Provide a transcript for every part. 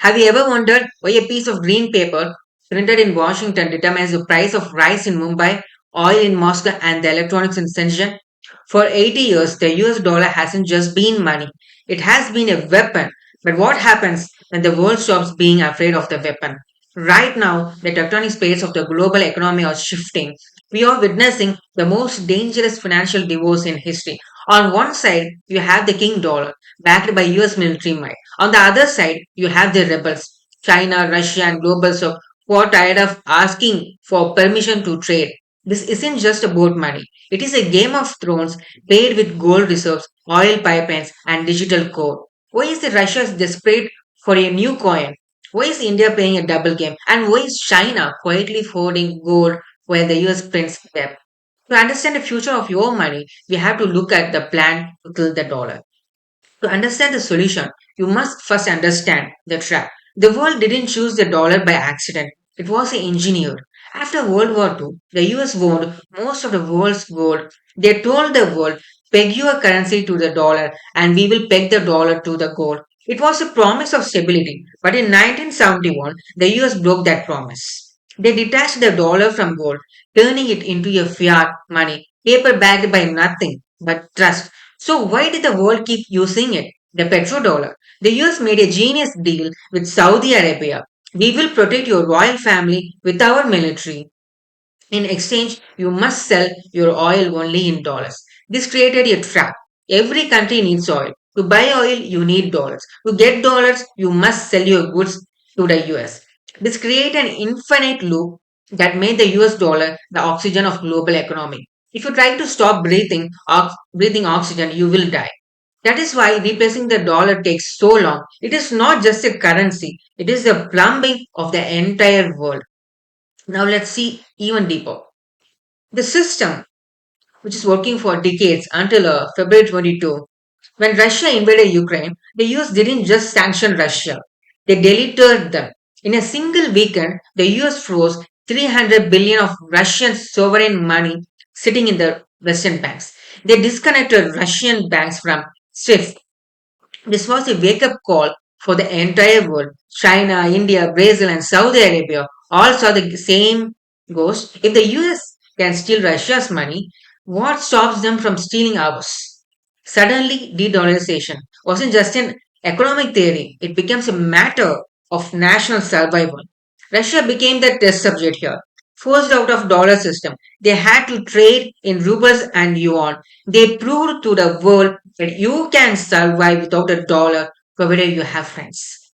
Have you ever wondered why a piece of green paper printed in Washington determines the price of rice in Mumbai, oil in Moscow, and the electronics in Shenzhen? For 80 years, the US dollar hasn't just been money, it has been a weapon. But what happens when the world stops being afraid of the weapon? Right now, the tectonic plates of the global economy are shifting. We are witnessing the most dangerous financial divorce in history. On one side, you have the king dollar, backed by US military might. On the other side, you have the rebels, China, Russia, and global south, who are tired of asking for permission to trade. This isn't just about money. It is a game of thrones played with gold reserves, oil pipelines, and digital core. Why is the Russia desperate for a new coin? Why is India playing a double game? And why is China quietly hoarding gold while the US prints debt? To understand the future of your money, we have to look at the plan to kill the dollar. To understand the solution, you must first understand the trap. The world didn't choose the dollar by accident, it was engineered. After World War II, the US owned most of the world's gold. They told the world, peg your currency to the dollar and we will peg the dollar to the gold. It was a promise of stability, but in 1971, the US broke that promise. They detached the dollar from gold, turning it into a fiat money, paper backed by nothing but trust. So why did the world keep using it? The petrodollar. The US made a genius deal with Saudi Arabia. We will protect your royal family with our military. In exchange, you must sell your oil only in dollars. This created a trap. Every country needs oil. To buy oil, you need dollars. To get dollars, you must sell your goods to the US. This created an infinite loop that made the US dollar the oxygen of global economy. If you try to stop breathing oxygen, you will die. That is why replacing the dollar takes so long. It is not just a currency, it is the plumbing of the entire world. Now let's see even deeper. The system, which is working for decades until February 22, when Russia invaded Ukraine, the US didn't just sanction Russia, they deleted them. In a single weekend, the US froze 300 billion of Russian sovereign money sitting in the Western banks. They disconnected Russian banks from SWIFT. This was a wake up call for the entire world. China, India, Brazil, and Saudi Arabia all saw the same ghost. If the US can steal Russia's money, what stops them from stealing ours? Suddenly, de dollarization wasn't just an economic theory, it becomes a matter of national survival. Russia became the test subject here. Forced out of dollar system, they had to trade in rubles and yuan. They proved to the world that you can survive without a dollar provided you have friends.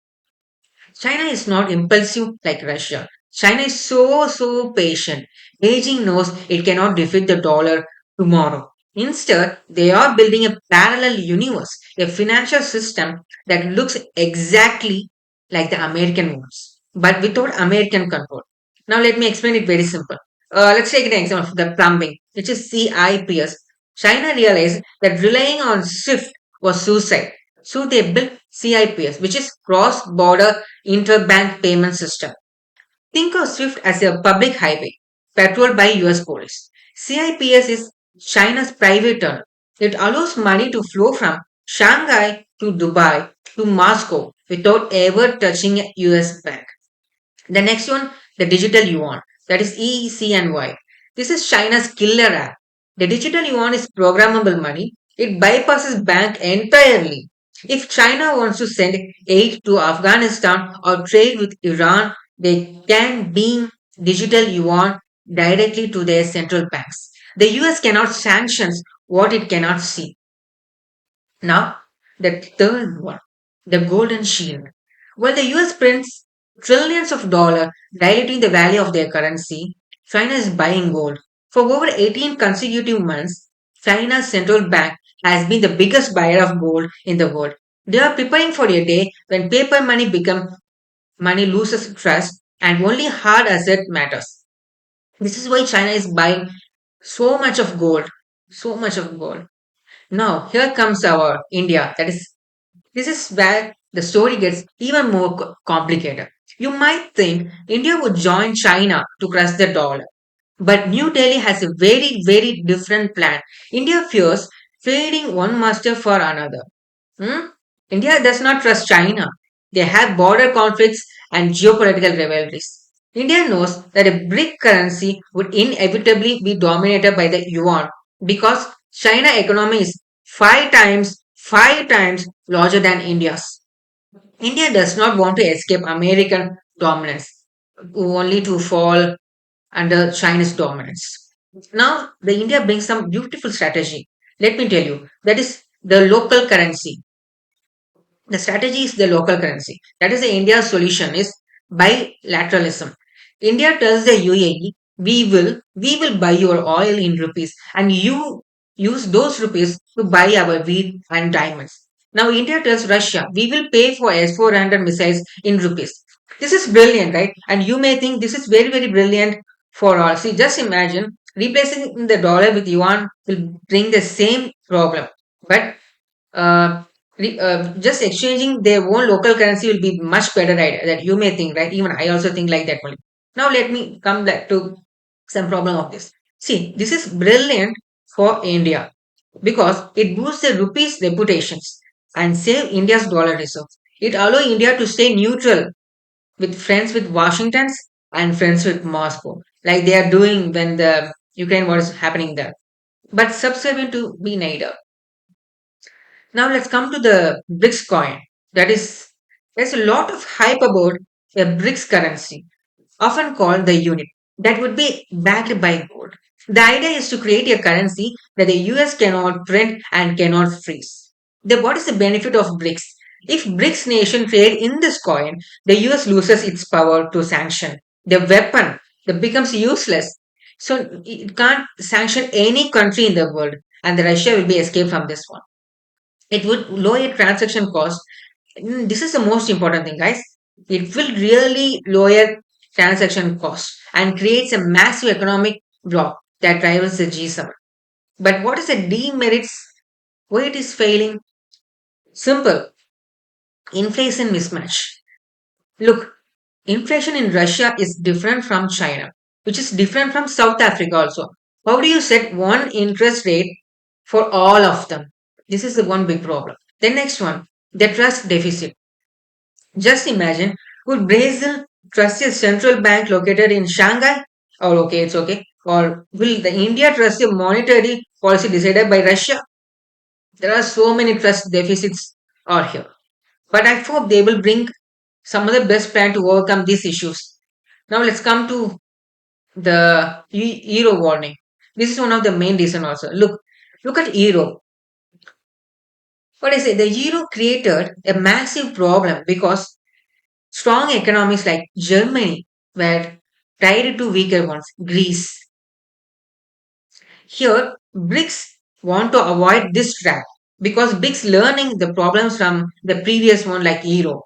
China is not impulsive like Russia. China is so patient. Beijing knows it cannot defeat the dollar tomorrow. Instead, they are building a parallel universe, a financial system that looks exactly like the American ones, but without American control. Now, let me explain it very simple. Let's take an example of the plumbing, which is CIPS. China realized that relying on SWIFT was suicide. So they built CIPS, which is Cross Border Interbank Payment System. Think of SWIFT as a public highway patrolled by US police. CIPS is China's private tunnel. It allows money to flow from Shanghai to Dubai to Moscow without ever touching a US bank. The next one, the digital yuan, that is ECNY. This is China's killer app. The digital yuan is programmable money. It bypasses bank entirely. If China wants to send aid to Afghanistan or trade with Iran, they can beam digital yuan directly to their central banks. The US cannot sanction what it cannot see. Now, the third one, the golden shield. While the US prints trillions of dollars, diluting the value of their currency, China is buying gold. For over 18 consecutive months, China's central bank has been the biggest buyer of gold in the world. They are preparing for a day when paper money loses trust and only hard asset matters. This is why China is buying so much of gold, so much of gold. Now, here comes our India. This is where the story gets even more complicated. You might think India would join China to crush the dollar, but New Delhi has a very different plan. India fears trading one master for another. Hmm? India does not trust China. They have border conflicts and geopolitical rivalries. India knows that a BRIC currency would inevitably be dominated by the yuan because China economy is five times larger than India's. India does not want to escape American dominance, only to fall under Chinese dominance. Now, the India brings some beautiful strategy. Let me tell you, that is the local currency. The strategy is the local currency. That is the India's solution is bilateralism. India tells the UAE, we will buy your oil in rupees and you use those rupees to buy our wheat and diamonds. Now India tells Russia, we will pay for S-400 missiles in rupees. This is brilliant, right? And you may think this is very, very brilliant for all. See, just imagine replacing the dollar with yuan will bring the same problem. But uh, just exchanging their own local currency will be much better idea that you may think, right? Even I also think like that only. Now let me come back to some problem of this. See, this is brilliant for India because it boosts the rupee's reputations and save India's dollar reserve. It allow India to stay neutral with friends with Washington's and friends with Moscow, like they are doing when the Ukraine war is happening there. But subservient to be neither. Now let's come to the BRICS coin. That is, there's a lot of hype about a BRICS currency, often called the unit, that would be backed by gold. The idea is to create a currency that the US cannot print and cannot freeze. What is the benefit of BRICS? If BRICS nation trade in this coin, the US loses its power to sanction. The weapon that becomes useless. So it can't sanction any country in the world, and the Russia will be escaped from this one. It would lower transaction cost. This is the most important thing, guys. It will really lower transaction cost and creates a massive economic block that rivals the G7. But what is the demerits? Why it is failing? Simple. Inflation mismatch. Look, inflation in Russia is different from China, which is different from South Africa also. How do you set one interest rate for all of them? This is the one big problem. The next one, the trust deficit. Just imagine, would Brazil trust a central bank located in Shanghai? Or okay, it's okay. Or will the India trust a monetary policy decided by Russia? There are so many trust deficits are here. But I hope they will bring some of the best plan to overcome these issues. Now let's come to the euro warning. This is one of the main reason also. Look at euro. What I say, the euro created a massive problem because strong economies like Germany were tied to weaker ones, Greece. Here, BRICS want to avoid this trap because BRICS learning the problems from the previous one like Euro.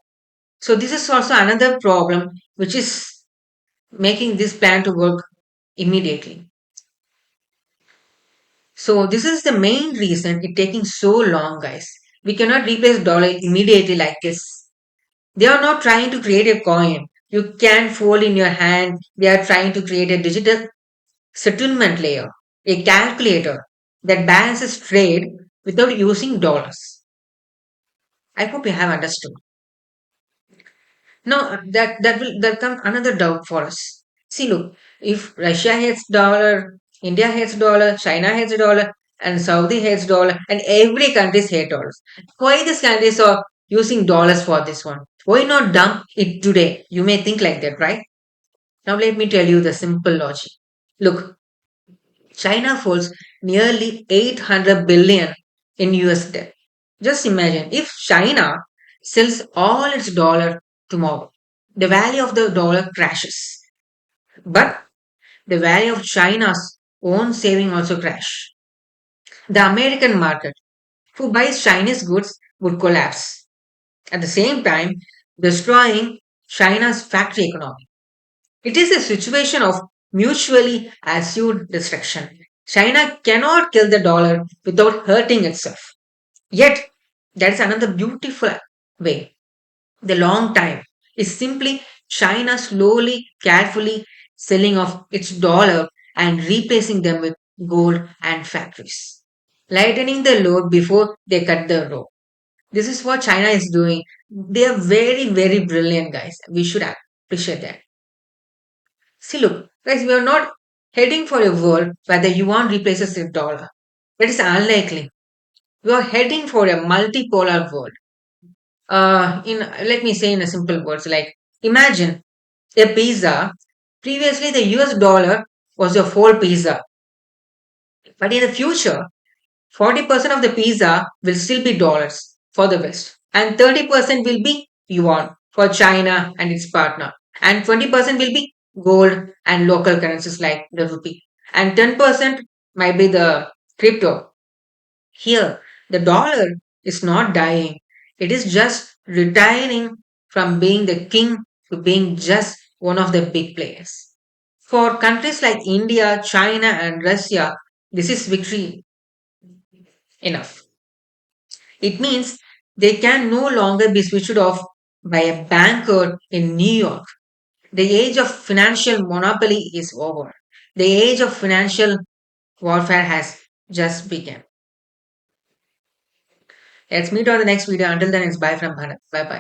So this is also another problem which is making this plan to work immediately. So this is the main reason it taking so long, guys. We cannot replace dollar immediately like this. They are not trying to create a coin you can fold in your hand. They are trying to create a digital settlement layer, a calculator that balances trade without using dollars. I hope you have understood. Now that comes another doubt for us. See, look, if Russia hates dollar, India hates dollar, China hates dollar, and Saudi hates dollar, and every country hates dollars. Why these countries are using dollars for this one? Why not dump it today? You may think like that, right? Now let me tell you the simple logic. Look, China holds nearly 800 billion in US debt. Just imagine if China sells all its dollar tomorrow, the value of the dollar crashes. But the value of China's own saving also crash. The American market, who buys Chinese goods, would collapse. At the same time, destroying China's factory economy. It is a situation of mutually assured destruction. China cannot kill the dollar without hurting itself. Yet, there is another beautiful way. The long time is simply China slowly, carefully selling off its dollar and replacing them with gold and factories, lightening the load before they cut the rope. This is what China is doing. They are very, very brilliant guys. We should appreciate that. See, look, guys, we are not heading for a world where the yuan replaces the dollar. That is unlikely. We are heading for a multipolar world. In let me say in a simple words, like imagine a pizza. Previously, the US dollar was a whole pizza, but in the future, 40% of the pizza will still be dollars for the West, and 30% will be yuan for China and its partner, and 20% will be gold and local currencies like the rupee, and 10% might be the crypto. Here, the dollar is not dying, it is just retiring from being the king to being just one of the big players. For countries like India, China, and Russia, this is victory enough. It means they can no longer be switched off by a banker in New York. The age of financial monopoly is over. The age of financial warfare has just begun. Let's meet on the next video. Until then, it's bye from Bharat. Bye bye.